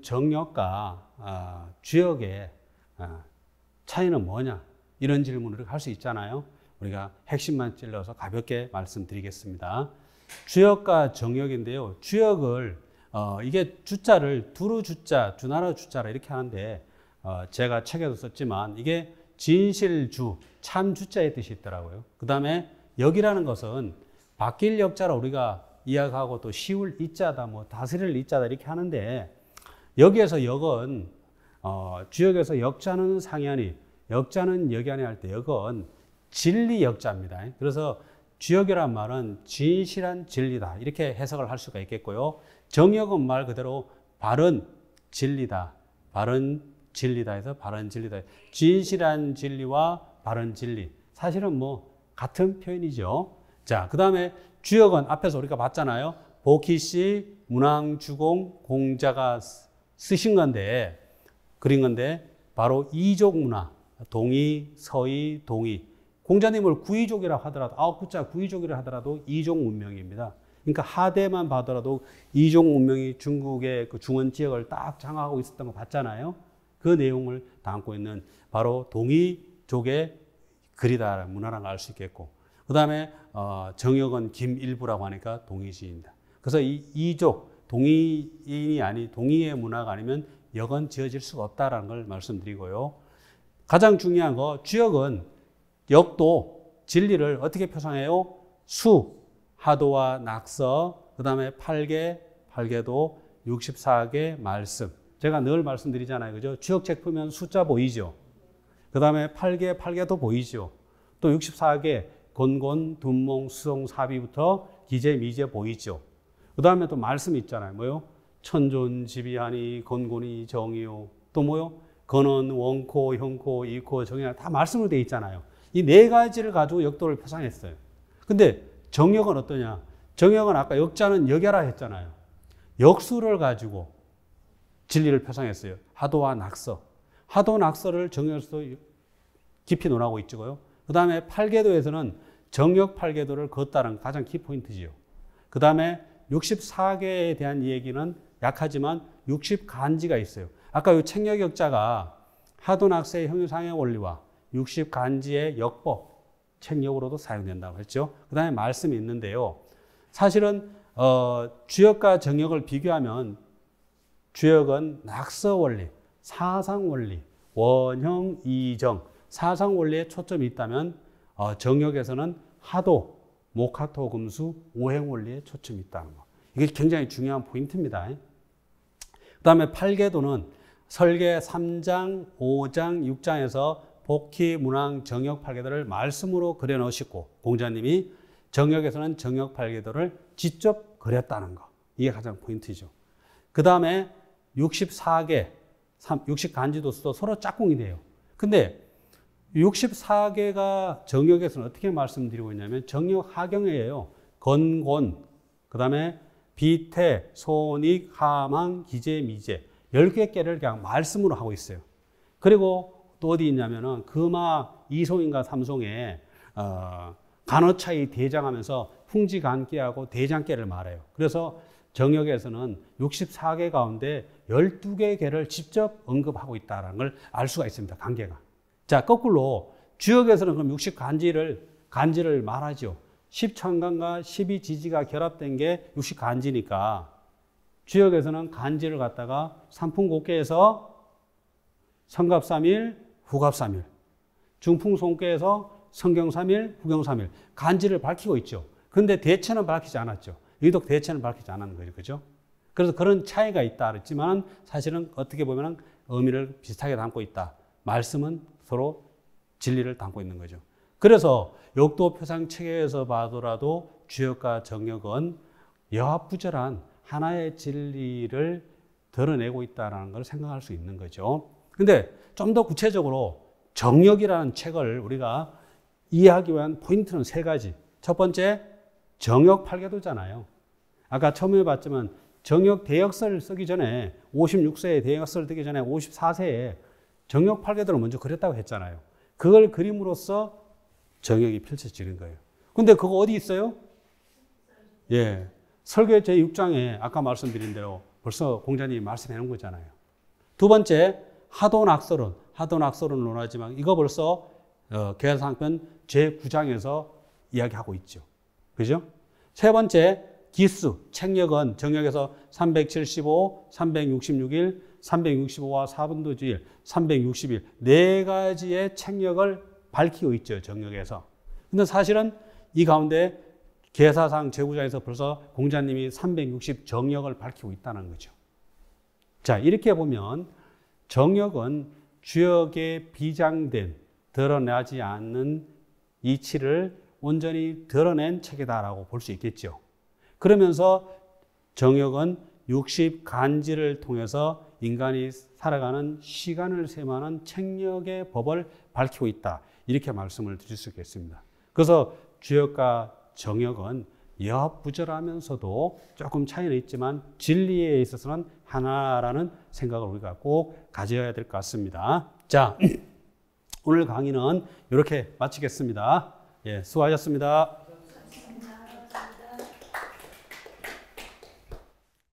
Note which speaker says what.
Speaker 1: 정역과 주역의 차이는 뭐냐? 이런 질문을 할 수 있잖아요. 우리가 핵심만 찔러서 가볍게 말씀드리겠습니다. 주역과 정역인데요. 주역을 이게 주자를 두루 주자, 주나라 주자라 이렇게 하는데 제가 책에도 썼지만 이게 진실주, 참 주자의 뜻이 있더라고요. 그 다음에 역이라는 것은 바뀔 역자라 우리가 이야기하고 또 시울 이자다, 뭐 다스릴 이자다 이렇게 하는데 여기에서 역은 주역에서 역자는 상이하니 역자는 역이하니 할 때 역은 진리 역자입니다. 그래서 주역이란 말은 진실한 진리다 이렇게 해석을 할 수가 있겠고요. 정역은 말 그대로 바른 진리다, 바른 진리다 해서 바른 진리다. 진실한 진리와 바른 진리 사실은 뭐 같은 표현이죠. 자, 그 다음에 주역은 앞에서 우리가 봤잖아요. 보키씨 문왕주공 공자가 쓰신 건데, 그린 건데, 바로 이족 문화, 동이, 서이, 동이. 공자님을 구이족이라고 하더라도, 아홉구자 구이족이라 하더라도 이족 문명입니다. 그러니까 하대만 봐더라도 이족 문명이 중국의 그 중원 지역을 딱 장악하고 있었던 거 봤잖아요. 그 내용을 담고 있는 바로 동이족의 글이다, 문화라는 걸 알 수 있겠고. 그 다음에 정역은 김일부라고 하니까 동이시입니다. 그래서 이 이족, 동이인이 아니 동이의 문화가 아니면 역은 지어질 수가 없다라는 걸 말씀드리고요. 가장 중요한 거 주역은 역도 진리를 어떻게 표상해요? 수, 하도와 낙서, 그 다음에 팔계도 64개 말씀. 제가 늘 말씀드리잖아요. 그죠? 주역책 보면 숫자 보이죠? 그 다음에 팔계도 보이죠? 또 64개, 곤곤, 둔몽, 수송, 사비부터 기재, 미재 보이죠? 그 다음에 또 말씀 있잖아요. 뭐요? 천존, 지비하니, 곤곤이, 정이요. 또 뭐요? 건원, 원코, 형코, 이코, 정이나 다 말씀으로 되어 있잖아요. 이 네 가지를 가지고 역도를 표상했어요. 근데 정역은 어떠냐? 정역은 아까 역자는 역야라 했잖아요. 역수를 가지고 진리를 표상했어요. 하도와 낙서. 하도, 낙서를 정역에서도 깊이 논하고 있고요. 그 다음에 팔계도에서는 정역 팔계도를 걷다는 가장 키포인트지요. 그 다음에 64개에 대한 얘기는 약하지만 60간지가 있어요. 아까 이 책역역자가 하도낙서의 형용상의 원리와 60간지의 역법, 책역으로도 사용된다고 했죠. 그 다음에 말씀이 있는데요. 사실은 주역과 정역을 비교하면 주역은 낙서 원리, 사상 원리, 원형, 이정, 사상 원리에 초점이 있다면 정역에서는 하도, 목하토, 금수, 오행 원리에 초점이 있다는 거. 이게 굉장히 중요한 포인트입니다. 그 다음에 팔계도는 설계 3장, 5장, 6장에서 복희, 문왕, 정역 팔계도를 말씀으로 그려놓으시고 공자님이 정역에서는 정역 팔계도를 직접 그렸다는 거. 이게 가장 포인트죠. 그 다음에 64개, 60간지도수도 서로 짝꿍이 돼요. 근데 64개가 정역에서는 어떻게 말씀드리고 있냐면 정역 하경이에요. 건곤, 그 다음에 비태, 손익, 하망, 기재, 미재 10개를 그냥 말씀으로 하고 있어요. 그리고 또 어디 있냐면은 금화 2송인가 3송에 간어차이 대장하면서 풍지간계하고 대장계를 말해요. 그래서 정역에서는 64개 가운데 12개를 직접 언급하고 있다는 걸 알 수가 있습니다. 관계가. 자, 거꾸로 주역에서는 그럼 60간지를 말하죠. 10천간과 12지지가 결합된 게 60간지니까 주역에서는 간지를 갖다가 삼풍곡계에서 성갑삼일, 후갑삼일, 중풍송계에서 성경삼일, 후경삼일 간지를 밝히고 있죠. 그런데 대체는 밝히지 않았죠. 유독 대체는 밝히지 않았는 거죠. 그죠? 그래서 그런 차이가 있다 그랬지만 사실은 어떻게 보면 의미를 비슷하게 담고 있다. 말씀은 서로 진리를 담고 있는 거죠. 그래서 역도 표상 체계에서 봐더라도 주역과 정역은 여합부절한 하나의 진리를 드러내고 있다는 걸 생각할 수 있는 거죠. 근데 좀 더 구체적으로 정역이라는 책을 우리가 이해하기 위한 포인트는 세 가지. 첫 번째, 정역 팔계도잖아요. 아까 처음에 봤지만 정역 대역서를 쓰기 전에 56세에 대역서를 쓰기 전에 54세에 정역 팔계도를 먼저 그렸다고 했잖아요. 그걸 그림으로써 정역이 펼쳐지는 거예요. 근데 그거 어디 있어요? 예. 설계 제6장에 아까 말씀드린 대로 벌써 공자님이 말씀해 놓은 거잖아요. 두 번째, 하도낙설론. 하도낙설론을 논하지만 이거 벌써 계사상편 제9장에서 이야기하고 있죠. 그죠? 세 번째, 기수, 책력은 정력에서 375, 366일, 365와 4분도주일, 360일 네 가지의 책력을 밝히고 있죠. 정력에서. 근데 사실은 이 가운데 계사상 제9장에서 벌써 공자님이 360 정력을 밝히고 있다는 거죠. 자, 이렇게 보면 정력은 주역에 비장된 드러나지 않는 이치를 온전히 드러낸 책이다라고 볼 수 있겠죠. 그러면서 정역은 60간지를 통해서 인간이 살아가는 시간을 셈하는 책력의 법을 밝히고 있다. 이렇게 말씀을 드릴 수 있겠습니다. 그래서 주역과 정역은 여합부절하면서도 조금 차이는 있지만 진리에 있어서는 하나라는 생각을 우리가 꼭 가져야 될 것 같습니다. 자, 오늘 강의는 이렇게 마치겠습니다. 예, 수고하셨습니다.